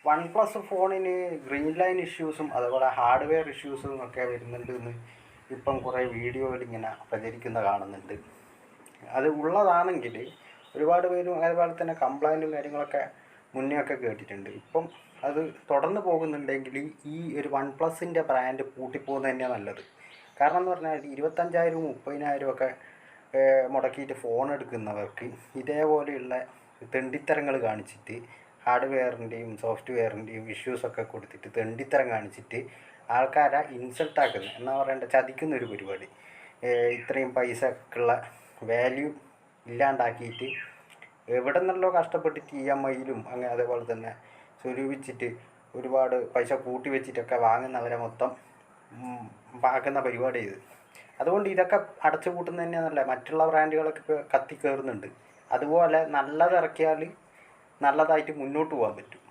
One plus ഫോണിന് green line ഇഷ്യൂസും അതുപോലെ hardware ഇഷ്യൂസും ഒക്കെ വരുന്നുണ്ട് എന്ന് ഇപ്പം കുറേ വീഡിയോയിൽ ഇങ്ങനെ പ്രചരിക്കുന്ന കാണുന്നുണ്ട്. അത് ഉള്ളതാണെങ്കിൽ ഒരുപാട് പേരും അതുപോലെ തന്നെ കംപ്ലൈൻറ്റും കാര്യങ്ങളൊക്കെ മുന്നേ ഒക്കെ കേട്ടിട്ടുണ്ട്. ഇപ്പം അത് തുടർന്ന് പോകുന്നുണ്ടെങ്കിൽ ഈ ഒരു വൺ പ്ലസിൻ്റെ ബ്രാൻഡ് പൂട്ടിപ്പോകുന്നത് തന്നെയാണ് നല്ലത്. കാരണം എന്ന് പറഞ്ഞാൽ 25,000 30,000 ഒക്കെ മുടക്കിയിട്ട് ഫോൺ എടുക്കുന്നവർക്ക് ഇതേപോലെയുള്ള തെണ്ടിത്തരങ്ങൾ കാണിച്ചിട്ട് ഹാർഡ്വെയറിൻ്റെയും സോഫ്റ്റ്വെയറിൻ്റെയും ഇഷ്യൂസൊക്കെ കൊടുത്തിട്ട് തെണ്ടിത്തരം കാണിച്ചിട്ട് ആൾക്കാരെ ഇൻസൾട്ടാക്കുന്ന എന്നാ പറയേണ്ട ചതിക്കുന്നൊരു പരിപാടി. ഇത്രയും പൈസക്കുള്ള വാല്യൂ ഇല്ലാണ്ടാക്കിയിട്ട് എവിടെ നിന്നല്ലോ കഷ്ടപ്പെട്ടിട്ട് EMIയിലും അങ്ങനെ അതേപോലെ തന്നെ സ്വരൂപിച്ചിട്ട് ഒരുപാട് പൈസ കൂട്ടി വെച്ചിട്ടൊക്കെ വാങ്ങുന്നവരെ മൊത്തം ആക്കുന്ന പരിപാടി ഇത്. അതുകൊണ്ട് ഇതൊക്കെ അടച്ചു പൂട്ടുന്നത് തന്നെയാണല്ലേ. മറ്റുള്ള ബ്രാൻഡുകളൊക്കെ കത്തി കയറുന്നുണ്ട്. അതുപോലെ നല്ലത് ഇറക്കിയാൽ നല്ലതായിട്ട് മുന്നോട്ട് പോകാൻ പറ്റും.